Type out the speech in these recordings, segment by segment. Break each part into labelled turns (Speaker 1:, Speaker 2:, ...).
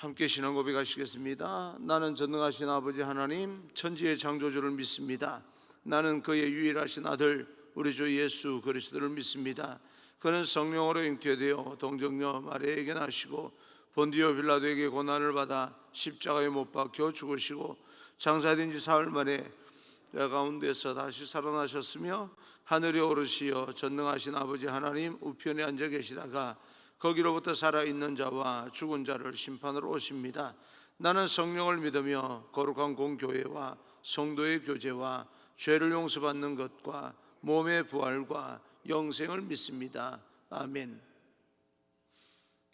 Speaker 1: 함께 신앙 고백하시겠습니다. 나는 전능하신 아버지 하나님 천지의 창조주를 믿습니다. 나는 그의 유일하신 아들 우리 주 예수 그리스도를 믿습니다. 그는 성령으로 잉태되어 동정녀 마리아에게 나시고 본디오 빌라도에게 고난을 받아 십자가에 못 박혀 죽으시고 장사된 지 사흘 만에 뼈 가운데서 다시 살아나셨으며 하늘에 오르시어 전능하신 아버지 하나님 우편에 앉아 계시다가 거기로부터 살아있는 자와 죽은 자를 심판으로 오십니다. 나는 성령을 믿으며 거룩한 공교회와 성도의 교제와 죄를 용서받는 것과 몸의 부활과 영생을 믿습니다. 아멘.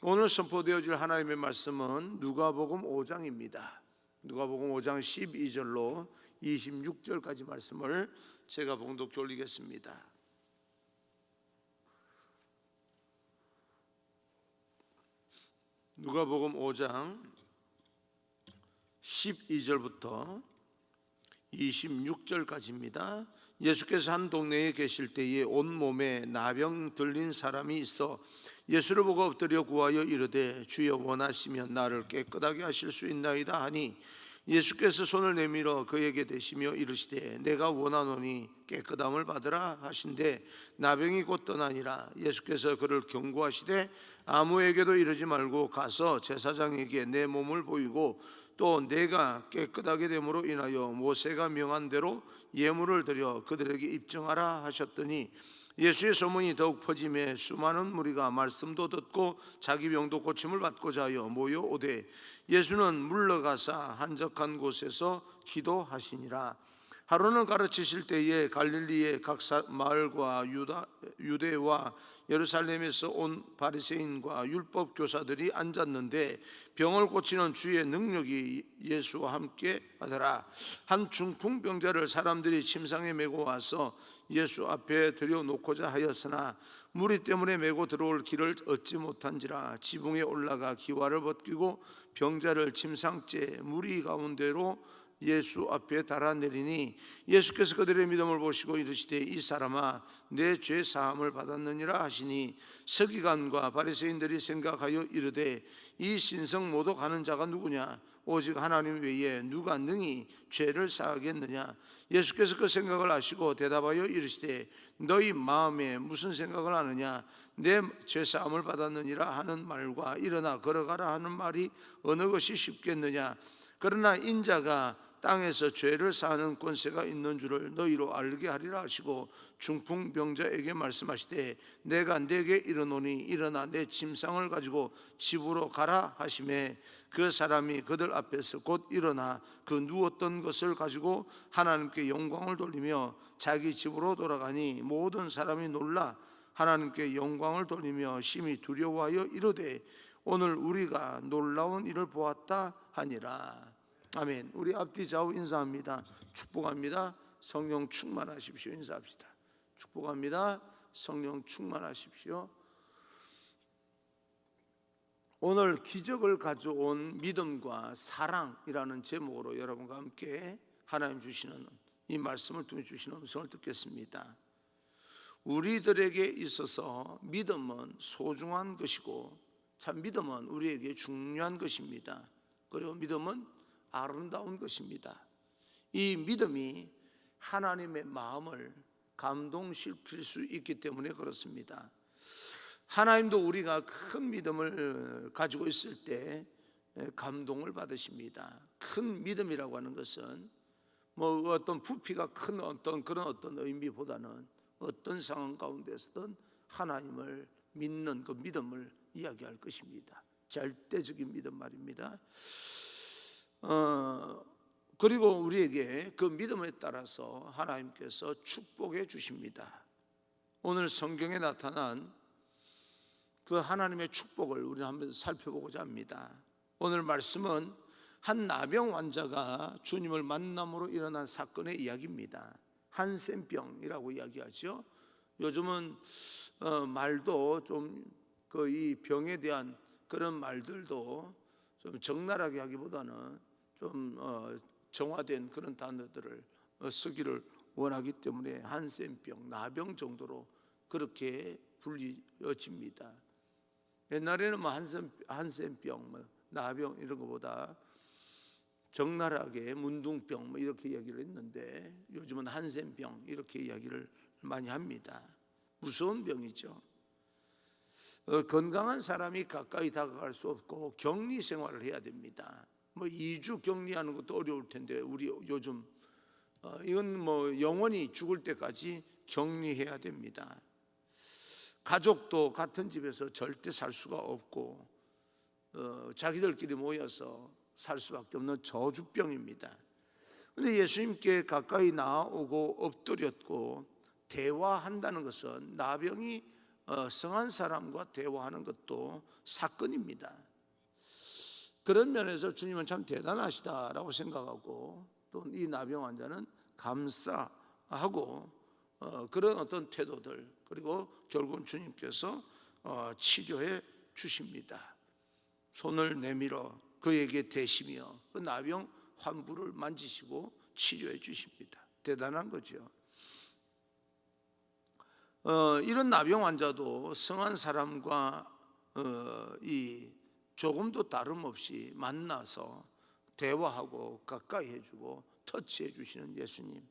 Speaker 1: 오늘 선포되어질 하나님의 말씀은 누가복음 5장입니다. 누가복음 5장 12절로 26절까지 말씀을 제가 봉독해 올리겠습니다. 누가복음 5장 12절부터 26절까지입니다. 예수께서 한 동네에 계실 때에 온몸에 나병 들린 사람이 있어 예수를 보고 엎드려 구하여 이르되 주여 원하시면 나를 깨끗하게 하실 수 있나이다 하니 예수께서 손을 내밀어 그에게 대시며 이르시되 내가 원하노니 깨끗함을 받으라 하신대 나병이 곧 떠나니라. 예수께서 그를 경고하시되 아무에게도 이르지 말고 가서 제사장에게 내 몸을 보이고 또 내가 깨끗하게 됨으로 인하여 모세가 명한 대로 예물을 드려 그들에게 입증하라 하셨더니 예수의 소문이 더욱 퍼짐에 수많은 무리가 말씀도 듣고 자기 병도 고침을 받고자 하여 모여오되 예수는 물러가사 한적한 곳에서 기도하시니라. 하루는 가르치실 때에 갈릴리의 각 마을과 유대와 예루살렘에서 온 바리새인과 율법 교사들이 앉았는데 병을 고치는 주의 능력이 예수와 함께 하더라. 한 중풍병자를 사람들이 침상에 메고 와서 예수 앞에 들여놓고자 하였으나 무리 때문에 메고 들어올 길을 얻지 못한지라 지붕에 올라가 기와를 벗기고 병자를 침상째 무리 가운데로 예수 앞에 달아내리니 예수께서 그들의 믿음을 보시고 이르시되 이 사람아 내 죄 사함을 받았느니라 하시니 서기관과 바리새인들이 생각하여 이르되 이 신성 모독하는 자가 누구냐 오직 하나님 외에 누가 능히 죄를 사하겠느냐. 예수께서 그 생각을 아시고 대답하여 이르시되 너희 마음에 무슨 생각을 하느냐 내 죄사함을 받았느니라 하는 말과 일어나 걸어가라 하는 말이 어느 것이 쉽겠느냐. 그러나 인자가 땅에서 죄를 사하는 권세가 있는 줄을 너희로 알게 하리라 하시고 중풍병자에게 말씀하시되 내가 네게 이르노니 일어나 내 침상을 가지고 집으로 가라 하시매 그 사람이 그들 앞에서 곧 일어나 그 누웠던 것을 가지고 하나님께 영광을 돌리며 자기 집으로 돌아가니 모든 사람이 놀라 하나님께 영광을 돌리며 심히 두려워하여 이르되 오늘 우리가 놀라운 일을 보았다 하니라. 아멘. 우리 앞뒤 좌우 인사합니다. 축복합니다. 성령 충만하십시오. 인사합시다. 축복합니다. 성령 충만하십시오. 오늘 기적을 가져온 믿음과 사랑이라는 제목으로 여러분과 함께 하나님 주시는 이 말씀을 통해 주시는 음성을 듣겠습니다. 우리들에게 있어서 믿음은 소중한 것이고 참 믿음은 우리에게 중요한 것입니다. 그리고 믿음은 아름다운 것입니다. 이 믿음이 하나님의 마음을 감동시킬 수 있기 때문에 그렇습니다. 하나님도 우리가 큰 믿음을 가지고 있을 때 감동을 받으십니다. 큰 믿음이라고 하는 것은 뭐 어떤 부피가 큰 그런 의미보다는 어떤 상황 가운데서든 하나님을 믿는 그 믿음을 이야기할 것입니다. 절대적인 믿음 말입니다. 그리고 우리에게 그 믿음에 따라서 하나님께서 축복해 주십니다. 오늘 성경에 나타난 그 하나님의 축복을 우리는 한번 살펴보고자 합니다. 오늘 말씀은 한 나병 환자가 주님을 만남으로 일어난 사건의 이야기입니다. 한센병이라고 이야기하죠. 요즘은 말도 좀 이 병에 대한 그런 말들도 좀 적나라하게 하기보다는 좀 정화된 그런 단어들을 쓰기를 원하기 때문에 한센병, 나병 정도로 그렇게 불리어집니다. 옛날에는 뭐 한센병, 나병 이런 것보다 적나라하게 문둥병 뭐 이렇게 이야기를 했는데 요즘은 한센병 이렇게 이야기를 많이 합니다. 무서운 병이죠. 건강한 사람이 가까이 다가갈 수 없고 격리 생활을 해야 됩니다. 뭐 2주 격리하는 것도 어려울 텐데 우리 요즘 이건 뭐 영원히 죽을 때까지 격리해야 됩니다. 가족도 같은 집에서 절대 살 수가 없고 자기들끼리 모여서 살 수밖에 없는 저주병입니다. 그런데 예수님께 가까이 나아오고 엎드렸고 대화한다는 것은 나병이 성한 사람과 대화하는 것도 사건입니다. 그런 면에서 주님은 참 대단하시다라고 생각하고 또 이 나병 환자는 감사하고 그런 어떤 태도들 그리고 결국은 주님께서 치료해 주십니다. 손을 내밀어 그에게 대시며 그 나병 환부를 만지시고 치료해 주십니다. 대단한 거죠. 이런 나병 환자도 성한 사람과 이 조금도 다름없이 만나서 대화하고 가까이 해주고 터치해 주시는 예수님.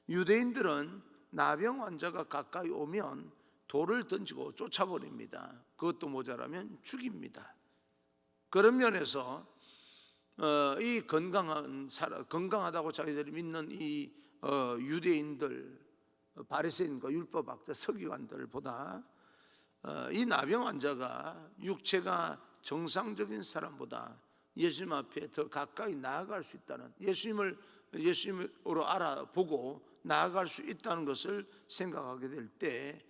Speaker 1: 유대인들은 나병 환자가 가까이 오면 돌을 던지고 쫓아버립니다. 그것도 모자라면 죽입니다. 그런 면에서 이 건강하다고 자기들이 믿는 이 유대인들, 바리새인과 율법학자, 서기관들보다 이 나병 환자가 육체가 정상적인 사람보다 예수님 앞에 더 가까이 나아갈 수 있다는, 예수님으로 알아보고 나아갈 수 있다는 것을 생각하게 될 때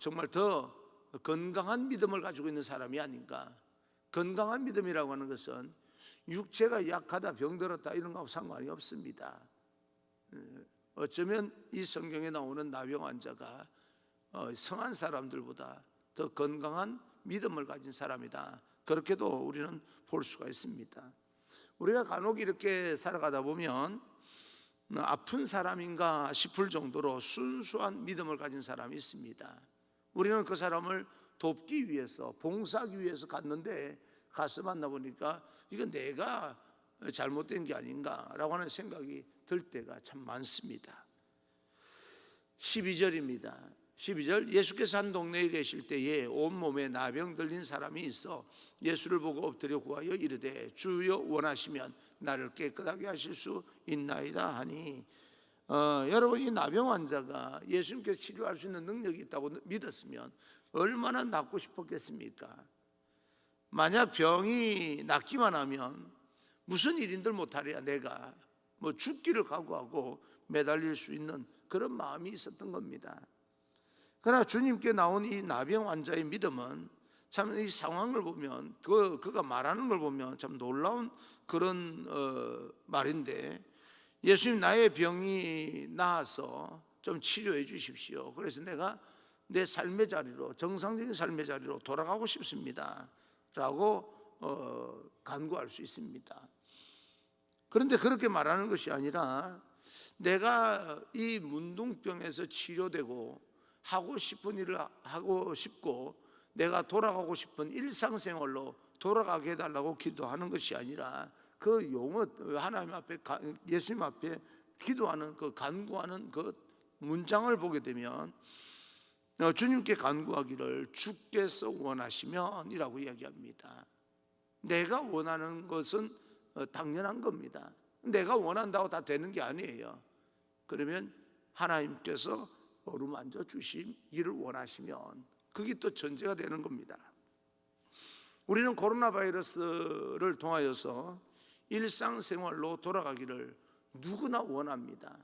Speaker 1: 정말 더 건강한 믿음을 가지고 있는 사람이 아닌가. 건강한 믿음이라고 하는 것은 육체가 약하다, 병들었다 이런 거하고 상관이 없습니다. 어쩌면 이 성경에 나오는 나병 환자가 성한 사람들보다 더 건강한 믿음을 가진 사람이다. 그렇게도 우리는 볼 수가 있습니다. 우리가 간혹 이렇게 살아가다 보면 아픈 사람인가 싶을 정도로 순수한 믿음을 가진 사람이 있습니다. 우리는 그 사람을 돕기 위해서, 봉사하기 위해서 갔는데 가서 만나보니까 이건 내가 잘못된 게 아닌가라고 하는 생각이 들 때가 참 많습니다. 12절입니다. 12절, 예수께서 한 동네에 계실 때에 온몸에 나병 들린 사람이 있어 예수를 보고 엎드려 구하여 이르되 주여 원하시면 나를 깨끗하게 하실 수 있나이다 하니, 여러분 이 나병 환자가 예수님께서 치료할 수 있는 능력이 있다고 믿었으면 얼마나 낫고 싶었겠습니까? 만약 병이 낫기만 하면 무슨 일인들 못하랴, 내가 뭐 죽기를 각오하고 매달릴 수 있는 그런 마음이 있었던 겁니다. 그러나 주님께 나온 이 나병 환자의 믿음은 참 이 상황을 보면 그가 말하는 걸 보면 참 놀라운 그런 말인데, 예수님 나의 병이 나아서 좀 치료해 주십시오. 그래서 내가 내 삶의 자리로, 정상적인 삶의 자리로 돌아가고 싶습니다 라고 간구할 수 있습니다. 그런데 그렇게 말하는 것이 아니라 내가 이 문둥병에서 치료되고 하고 싶은 일을 하고 싶고 내가 돌아가고 싶은 일상생활로 돌아가게 해달라고 기도하는 것이 아니라 그 용어, 하나님 앞에, 예수님 앞에 기도하는 그 간구하는 그 문장을 보게 되면 주님께 간구하기를 주께서 원하시면 이라고 이야기합니다. 내가 원하는 것은 당연한 겁니다. 내가 원한다고 다 되는 게 아니에요. 그러면 하나님께서 어루만져 주시기를 원하시면 그게 또 전제가 되는 겁니다. 우리는 코로나 바이러스를 통하여서 일상생활로 돌아가기를 누구나 원합니다.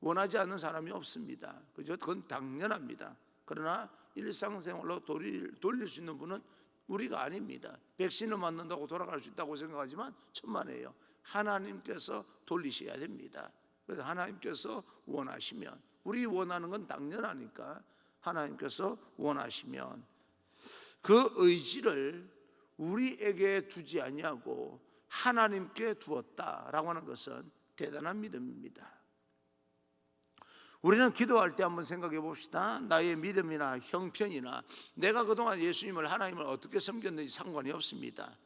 Speaker 1: 원하지 않는 사람이 없습니다. 그죠? 그건 당연합니다. 그러나 일상생활로 돌릴 수 있는 분은 우리가 아닙니다. 백신을 맞는다고 돌아갈 수 있다고 생각하지만 천만에요. 하나님께서 돌리셔야 됩니다. 그래서 하나님께서 원하시면, 우리 원하는 건 당연하니까 하나님께서 원하시면 그 의지를 우리에게 두지 아니하고 하나님께 두었다라고 하는 것은 대단한 믿음입니다. 우리는 기도할 때 한번 생각해 봅시다. 나의 믿음이나 형편이나 내가 그동안 예수님을, 하나님을 어떻게 섬겼는지 상관이 없습니다.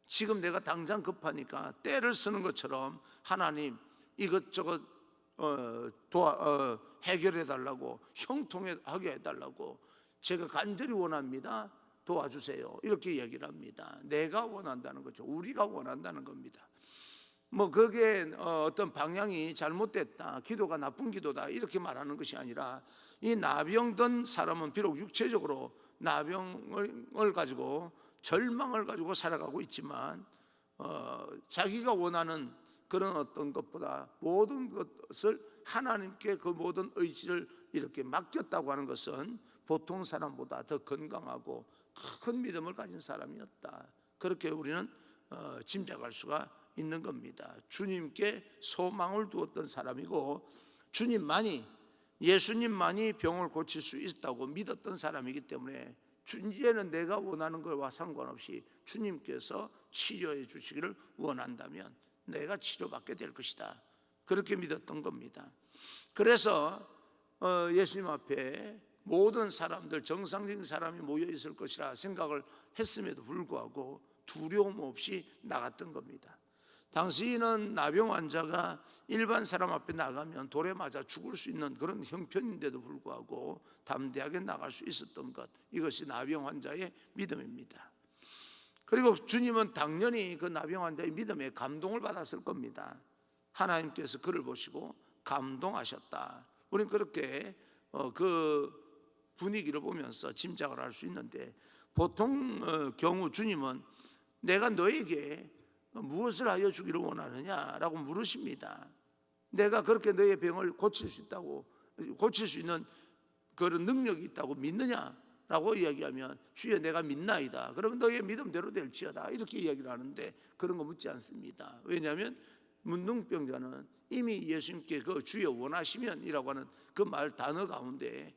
Speaker 1: 지금 내가 당장 급하니까 때를 쓰는 것처럼 하나님 이것저것 해결해 달라고, 형통하게 해달라고 제가 간절히 원합니다. 도와주세요. 이렇게 얘기를 합니다. 내가 원한다는 거죠. 우리가 원한다는 겁니다. 뭐 그게 어떤 방향이 잘못됐다, 기도가 나쁜 기도다 이렇게 말하는 것이 아니라, 이 나병든 사람은 비록 육체적으로 나병을 가지고 절망을 가지고 살아가고 있지만 자기가 원하는 그런 어떤 것보다 모든 것을 하나님께 그 모든 의지를 이렇게 맡겼다고 하는 것은 보통 사람보다 더 건강하고 큰 믿음을 가진 사람이었다, 그렇게 우리는 짐작할 수가 있는 겁니다. 주님께 소망을 두었던 사람이고, 예수님만이 병을 고칠 수 있다고 믿었던 사람이기 때문에 이제는 내가 원하는 것과 상관없이 주님께서 치료해 주시기를 원한다면 내가 치료받게 될 것이다, 그렇게 믿었던 겁니다. 그래서 예수님 앞에 모든 사람들, 정상적인 사람이 모여 있을 것이라 생각을 했음에도 불구하고 두려움 없이 나갔던 겁니다. 당시에는 나병 환자가 일반 사람 앞에 나가면 돌에 맞아 죽을 수 있는 그런 형편인데도 불구하고 담대하게 나갈 수 있었던 것, 이것이 나병 환자의 믿음입니다. 그리고 주님은 당연히 그 나병 환자의 믿음에 감동을 받았을 겁니다. 하나님께서 그를 보시고 감동하셨다, 우리는 그렇게 그 분위기를 보면서 짐작을 할 수 있는데, 보통 경우 주님은 내가 너에게 무엇을 하여 주기를 원하느냐라고 물으십니다. 내가 그렇게 너의 병을 고칠 수 있는 그런 능력이 있다고 믿느냐라고 이야기하면, 주여 내가 믿나이다, 그러면 너의 믿음대로 될지어다, 이렇게 이야기를 하는데 그런 거 묻지 않습니다. 왜냐하면 문둥병자는 이미 예수님께 그 주여 원하시면이라고 하는 그 말 단어 가운데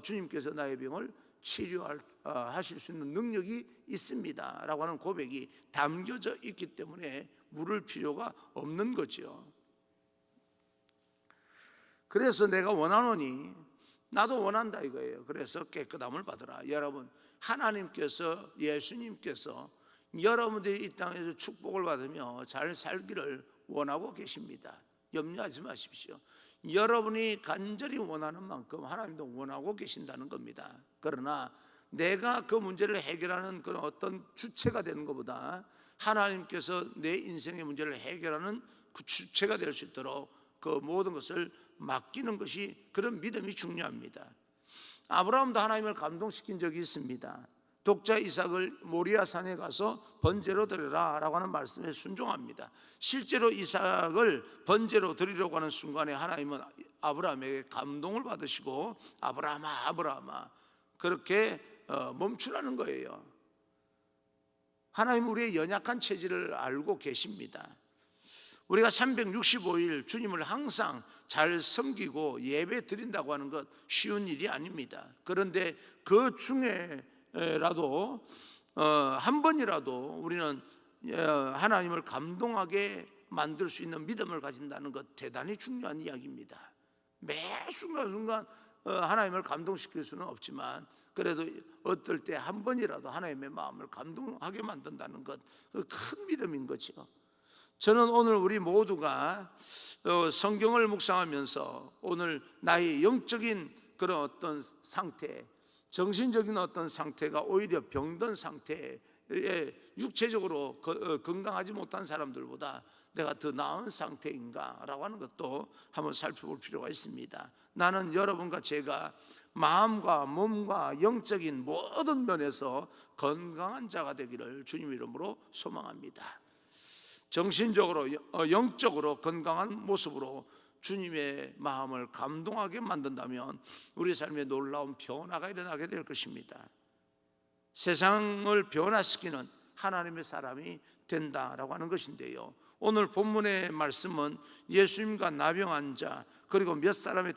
Speaker 1: 주님께서 나의 병을 치료하실 수 있는 능력이 있습니다 라고 하는 고백이 담겨져 있기 때문에 물을 필요가 없는 거죠. 그래서 내가 원하노니 나도 원한다 이거예요. 그래서 깨끗함을 받으라. 여러분, 하나님께서, 예수님께서 여러분들이 이 땅에서 축복을 받으며 잘 살기를 원하고 계십니다. 염려하지 마십시오. 여러분이 간절히 원하는 만큼 하나님도 원하고 계신다는 겁니다. 그러나 내가 그 문제를 해결하는 그런 어떤 주체가 되는 것보다 하나님께서 내 인생의 문제를 해결하는 그 주체가 될 수 있도록 그 모든 것을 맡기는 것이, 그런 믿음이 중요합니다. 아브라함도 하나님을 감동시킨 적이 있습니다. 독자 이삭을 모리아 산에 가서 번제로 드려라 라고 하는 말씀에 순종합니다. 실제로 이삭을 번제로 드리려고 하는 순간에 하나님은 아브라함에게 감동을 받으시고 아브라함아 아브라함아 그렇게 멈추라는 거예요. 하나님은 우리의 연약한 체질을 알고 계십니다. 우리가 365일 주님을 항상 잘 섬기고 예배 드린다고 하는 것 쉬운 일이 아닙니다. 그런데 그 중에라도 한 번이라도 우리는 하나님을 감동하게 만들 수 있는 믿음을 가진다는 것 대단히 중요한 이야기입니다. 매 순간순간 하나님을 감동시킬 수는 없지만 그래도 어떨 때 한 번이라도 하나님의 마음을 감동하게 만든다는 것, 그 큰 믿음인 거죠. 저는 오늘 우리 모두가 성경을 묵상하면서 오늘 나의 영적인 그런 어떤 상태, 정신적인 어떤 상태가 오히려 병든 상태에 육체적으로 건강하지 못한 사람들보다 내가 더 나은 상태인가 라고 하는 것도 한번 살펴볼 필요가 있습니다. 나는 여러분과 제가 마음과 몸과 영적인 모든 면에서 건강한 자가 되기를 주님 이름으로 소망합니다. 정신적으로 영적으로 건강한 모습으로 주님의 마음을 감동하게 만든다면 우리 삶에 놀라운 변화가 일어나게 될 것입니다. 세상을 변화시키는 하나님의 사람이 된다라고 하는 것인데요, 오늘 본문의 말씀은 예수님과 나병 환자 그리고 몇 사람의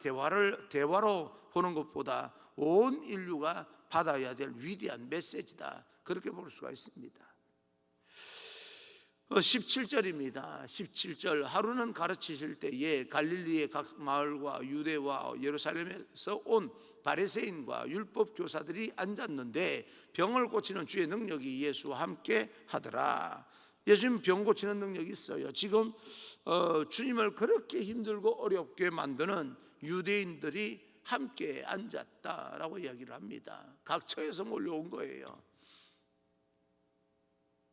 Speaker 1: 대화로 보는 것보다 온 인류가 받아야 될 위대한 메시지다, 그렇게 볼 수가 있습니다. 17절입니다. 17절 하루는 가르치실 때에 갈릴리의 각 마을과 유대와 예루살렘에서 온 바리새인과 율법 교사들이 앉았는데 병을 고치는 주의 능력이 예수와 함께 하더라. 예수님 병 고치는 능력이 있어요. 지금 주님을 그렇게 힘들고 어렵게 만드는 유대인들이 함께 앉았다라고 이야기를 합니다. 각처에서 몰려온 거예요.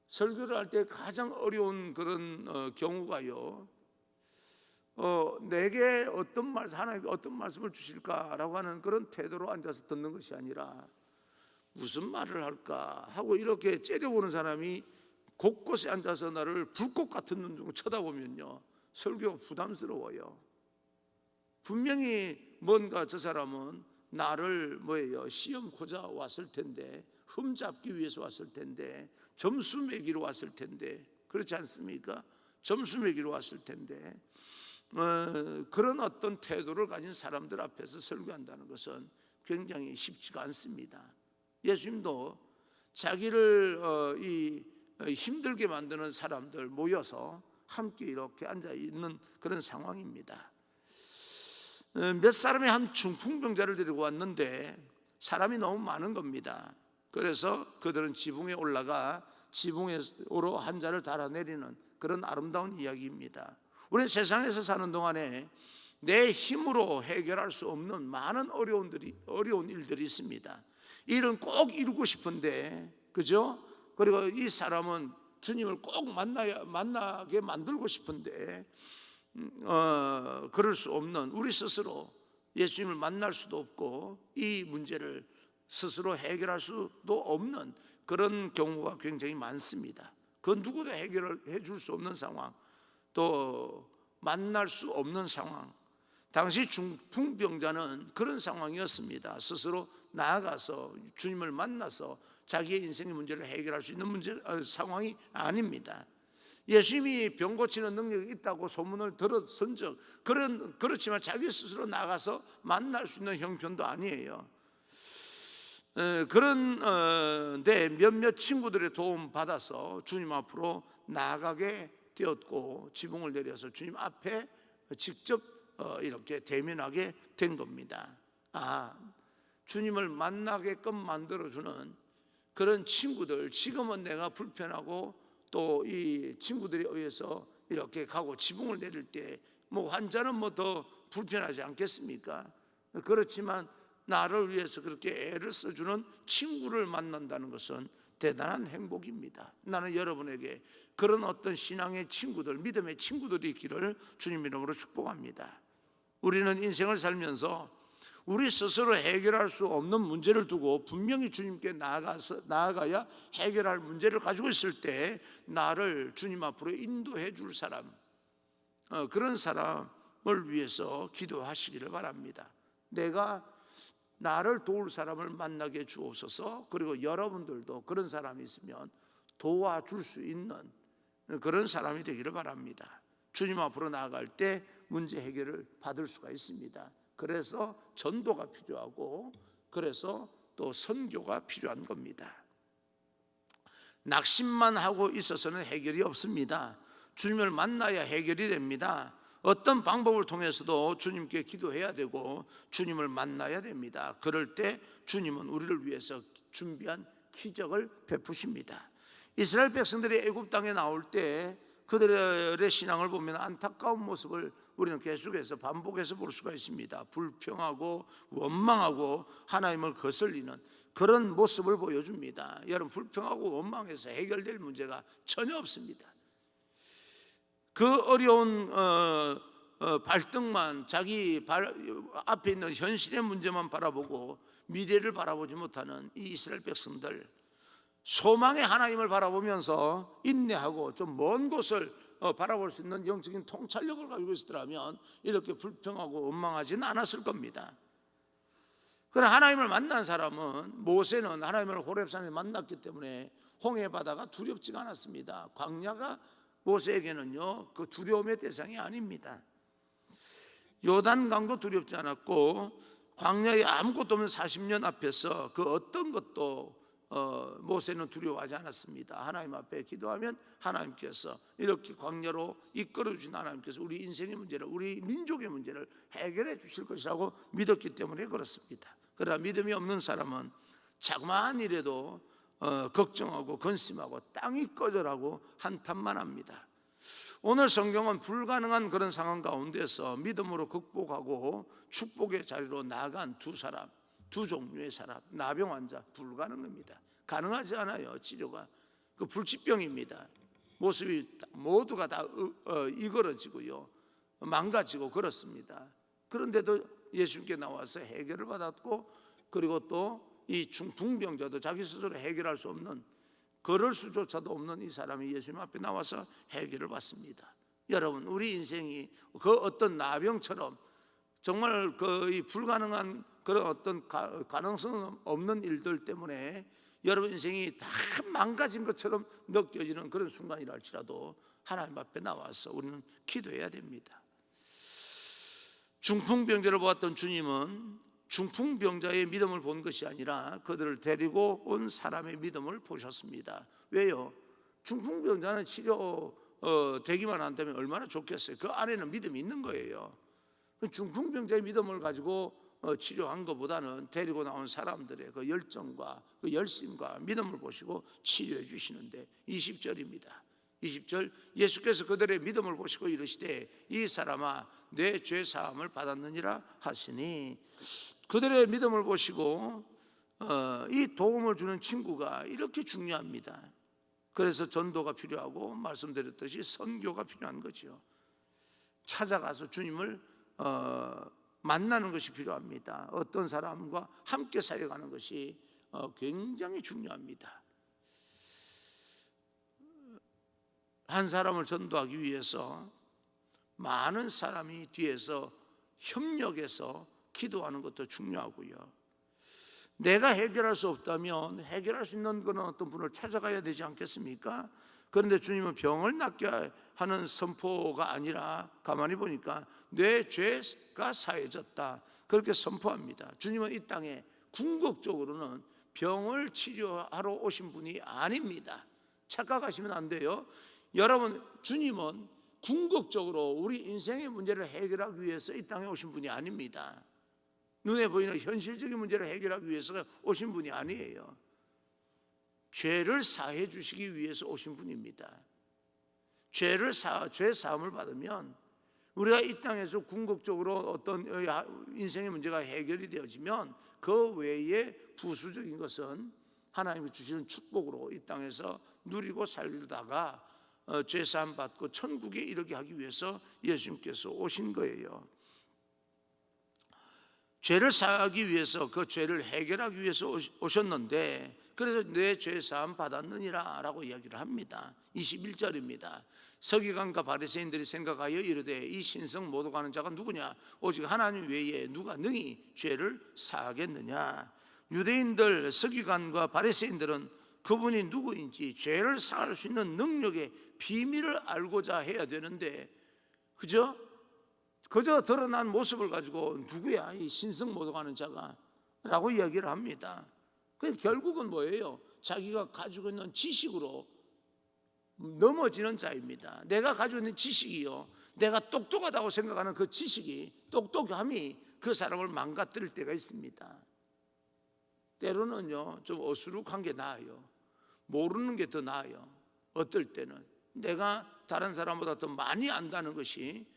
Speaker 1: 설교를 할 때 가장 어려운 그런 경우가요, 내게 하나님께 어떤 말씀을 주실까라고 하는 그런 태도로 앉아서 듣는 것이 아니라 무슨 말을 할까 하고 이렇게 째려보는 사람이 곳곳에 앉아서 나를 불꽃 같은 눈 주고 쳐다보면요, 설교가 부담스러워요. 분명히 뭔가 저 사람은 나를 시험코자 왔을 텐데, 흠잡기 위해서 왔을 텐데, 점수 매기로 왔을 텐데, 그렇지 않습니까? 점수 매기로 왔을 텐데, 그런 어떤 태도를 가진 사람들 앞에서 설교한다는 것은 굉장히 쉽지가 않습니다. 예수님도 자기를 힘들게 만드는 사람들 모여서 함께 이렇게 앉아 있는 그런 상황입니다. 몇 사람이 한 중풍병자를 데리고 왔는데 사람이 너무 많은 겁니다. 그래서 그들은 지붕에 올라가 지붕으로 환자를 달아내리는 그런 아름다운 이야기입니다. 우리는 세상에서 사는 동안에 내 힘으로 해결할 수 없는 많은 어려운 일들이 있습니다. 일은 꼭 이루고 싶은데, 그죠? 그리고 이 사람은 주님을 꼭 만나게 만들고 싶은데 그럴 수 없는, 우리 스스로 예수님을 만날 수도 없고 이 문제를 스스로 해결할 수도 없는 그런 경우가 굉장히 많습니다. 그 누구도 해결해 줄 수 없는 상황, 또 만날 수 없는 상황. 당시 중풍병자는 그런 상황이었습니다. 스스로 나아가서 주님을 만나서 자기의 인생의 문제를 해결할 수 있는 상황이 아닙니다. 예수님이 병 고치는 능력이 있다고 소문을 들었은즉 그렇지만 자기 스스로 나가서 만날 수 있는 형편도 아니에요. 그런데 몇몇 친구들의 도움 받아서 주님 앞으로 나아가게 되었고 지붕을 내려서 주님 앞에 직접 이렇게 대면하게 된 겁니다. 주님을 만나게끔 만들어주는 그런 친구들, 지금은 내가 불편하고 또 이 친구들에 의해서 이렇게 가고 지붕을 내릴 때 환자는 더 불편하지 않겠습니까? 그렇지만 나를 위해서 그렇게 애를 써주는 친구를 만난다는 것은 대단한 행복입니다. 나는 여러분에게 그런 어떤 신앙의 친구들, 믿음의 친구들이 있기를 주님 이름으로 축복합니다. 우리는 인생을 살면서 우리 스스로 해결할 수 없는 문제를 두고 분명히 주님께 나아가야 해결할 문제를 가지고 있을 때 나를 주님 앞으로 인도해 줄 사람, 그런 사람을 위해서 기도하시기를 바랍니다. 내가 나를 도울 사람을 만나게 주옵소서. 그리고 여러분들도 그런 사람이 있으면 도와줄 수 있는 그런 사람이 되기를 바랍니다. 주님 앞으로 나아갈 때 문제 해결을 받을 수가 있습니다. 그래서 전도가 필요하고 그래서 또 선교가 필요한 겁니다. 낙심만 하고 있어서는 해결이 없습니다. 주님을 만나야 해결이 됩니다. 어떤 방법을 통해서도 주님께 기도해야 되고 주님을 만나야 됩니다. 그럴 때 주님은 우리를 위해서 준비한 기적을 베푸십니다. 이스라엘 백성들이 애굽 땅에 나올 때 그들의 신앙을 보면 안타까운 모습을 우리는 계속해서 반복해서 볼 수가 있습니다. 불평하고 원망하고 하나님을 거슬리는 그런 모습을 보여줍니다. 여러분, 불평하고 원망해서 해결될 문제가 전혀 없습니다. 그 어려운 발등만, 자기 앞에 있는 현실의 문제만 바라보고 미래를 바라보지 못하는 이 이스라엘 백성들, 소망의 하나님을 바라보면서 인내하고 좀 먼 곳을 바라볼 수 있는 영적인 통찰력을 가지고 있었더라면 이렇게 불평하고 원망하지는 않았을 겁니다. 그러나 하나님을 만난 사람은, 모세는 하나님을 호렙산에 만났기 때문에 홍해 바다가 두렵지가 않았습니다. 광야가 모세에게는요, 그 두려움의 대상이 아닙니다. 요단강도 두렵지 않았고 광야에 아무것도 없는 40년 앞에서 그 어떤 것도 모세는 두려워하지 않았습니다. 하나님 앞에 기도하면 하나님께서 이렇게 광야로 이끌어 주신 하나님께서 우리 인생의 문제를, 우리 민족의 문제를 해결해 주실 것이라고 믿었기 때문에 그렇습니다. 그러나 믿음이 없는 사람은 자그마한 일에도 걱정하고 근심하고 땅이 꺼져라고 한탄만 합니다. 오늘 성경은 불가능한 그런 상황 가운데서 믿음으로 극복하고 축복의 자리로 나아간 두 종류의 사람, 나병 환자, 불가능합니다. 가능하지 않아요. 치료가 그 불치병입니다. 모습이 모두가 다 이그러지고요, 망가지고 그렇습니다. 그런데도 예수님께 나와서 해결을 받았고, 그리고 또 이 중풍병자도 자기 스스로 해결할 수 없는, 걸을 수조차도 없는 이 사람이 예수님 앞에 나와서 해결을 받습니다. 여러분, 우리 인생이 그 어떤 나병처럼 정말 거의 불가능한 그런 어떤 가능성 없는 일들 때문에 여러분 인생이 다 망가진 것처럼 느껴지는 그런 순간이라 할지라도 하나님 앞에 나와서 우리는 기도해야 됩니다. 중풍병자를 보았던 주님은 중풍병자의 믿음을 본 것이 아니라 그들을 데리고 온 사람의 믿음을 보셨습니다. 왜요? 중풍병자는 치료 되기만 한다면 얼마나 좋겠어요. 그 안에는 믿음이 있는 거예요. 중풍병자의 믿음을 가지고 치료한 것보다는 데리고 나온 사람들의 그 열정과 그 열심과 믿음을 보시고 치료해 주시는데, 20절입니다. 20절, 예수께서 그들의 믿음을 보시고 이르시되 이 사람아 내 죄 사함을 받았느니라 하시니, 그들의 믿음을 보시고 이 도움을 주는 친구가 이렇게 중요합니다. 그래서 전도가 필요하고 말씀드렸듯이 선교가 필요한 거죠. 찾아가서 주님을 만나는 것이 필요합니다. 어떤 사람과 함께 살아가는 것이 굉장히 중요합니다. 한 사람을 전도하기 위해서 많은 사람이 뒤에서 협력해서 기도하는 것도 중요하고요. 내가 해결할 수 없다면 해결할 수 있는 그런 어떤 분을 찾아가야 되지 않겠습니까? 그런데 주님은 병을 낫게 하는 선포가 아니라 가만히 보니까 내 죄가 사해졌다, 그렇게 선포합니다. 주님은 이 땅에 궁극적으로는 병을 치료하러 오신 분이 아닙니다. 착각하시면 안 돼요. 여러분, 주님은 궁극적으로 우리 인생의 문제를 해결하기 위해서 이 땅에 오신 분이 아닙니다. 눈에 보이는 현실적인 문제를 해결하기 위해서 오신 분이 아니에요. 죄를 사해 주시기 위해서 오신 분입니다. 죄 사함을 받으면 우리가 이 땅에서 궁극적으로 어떤 인생의 문제가 해결이 되어지면 그 외에 부수적인 것은 하나님이 주시는 축복으로 이 땅에서 누리고 살다가 죄 사함 받고 천국에 이르게 하기 위해서 예수님께서 오신 거예요. 죄를 사하기 위해서, 그 죄를 해결하기 위해서 오셨는데, 그래서 내 죄 사함 받았느니라 라고 이야기를 합니다. 21절입니다. 서기관과 바리새인들이 생각하여 이르되 이 신성 모독하는 자가 누구냐? 오직 하나님 외에 누가 능히 죄를 사하겠느냐? 유대인들, 서기관과 바리새인들은 그분이 누구인지 죄를 사할 수 있는 능력의 비밀을 알고자 해야 되는데, 그저 드러난 모습을 가지고 누구야 이 신성 모독하는 자가? 라고 이야기를 합니다. 그 결국은 뭐예요? 자기가 가지고 있는 지식으로 넘어지는 자입니다. 내가 가지고 있는 지식이요, 내가 똑똑하다고 생각하는 그 지식이, 똑똑함이 그 사람을 망가뜨릴 때가 있습니다. 때로는요, 좀 어수룩한 게 나아요. 모르는 게 더 나아요. 어떨 때는 내가 다른 사람보다 더 많이 안다는 것이,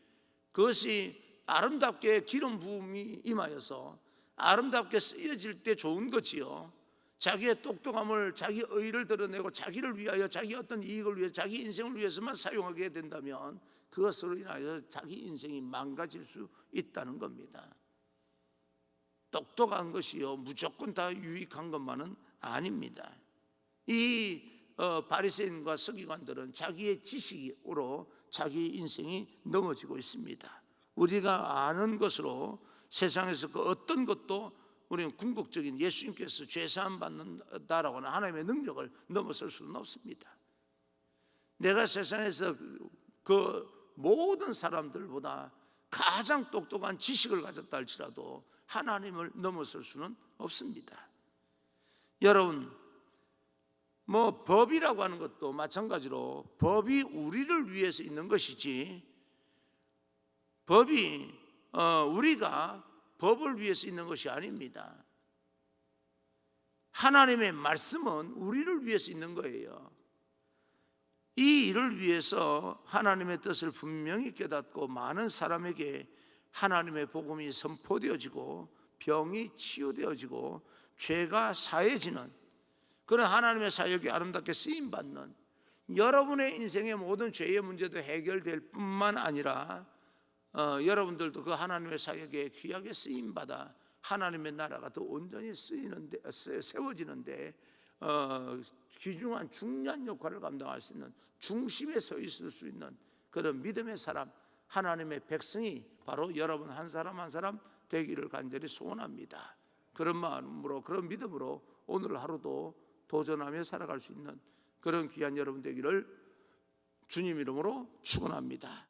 Speaker 1: 그것이 아름답게 기름 부음이 임하여서 아름답게 쓰여질 때 좋은 거지요. 자기의 똑똑함을, 자기 의의를 드러내고 자기를 위하여, 자기 어떤 이익을 위해, 자기 인생을 위해서만 사용하게 된다면 그것으로 인하여 자기 인생이 망가질 수 있다는 겁니다. 똑똑한 것이요 무조건 다 유익한 것만은 아닙니다. 이 바리새인과 서기관들은 자기의 지식으로 자기 인생이 넘어지고 있습니다. 우리가 아는 것으로 세상에서 그 어떤 것도 우리는 궁극적인 예수님께서 죄사함 받는다라고 하는 하나님의 능력을 넘어설 수는 없습니다. 내가 세상에서 그 모든 사람들보다 가장 똑똑한 지식을 가졌다 할지라도 하나님을 넘어설 수는 없습니다. 여러분, 뭐 법이라고 하는 것도 마찬가지로 법이 우리를 위해서 있는 것이지 법이 우리가 법을 위해서 있는 것이 아닙니다. 하나님의 말씀은 우리를 위해서 있는 거예요. 이 일을 위해서 하나님의 뜻을 분명히 깨닫고 많은 사람에게 하나님의 복음이 선포되어지고 병이 치유되어지고 죄가 사해지는 그런 하나님의 사역이 아름답게 쓰임받는 여러분의 인생의 모든 죄의 문제도 해결될 뿐만 아니라 여러분들도 그 하나님의 사역에 귀하게 쓰임받아 하나님의 나라가 더 온전히 세워지는데 귀중한 중요한 역할을 감당할 수 있는 중심에 서 있을 수 있는 그런 믿음의 사람 하나님의 백성이 바로 여러분 한 사람 한 사람 되기를 간절히 소원합니다. 그런 마음으로 그런 믿음으로 오늘 하루도 도전하며 살아갈 수 있는 그런 귀한 여러분 되기를 주님 이름으로 축원합니다.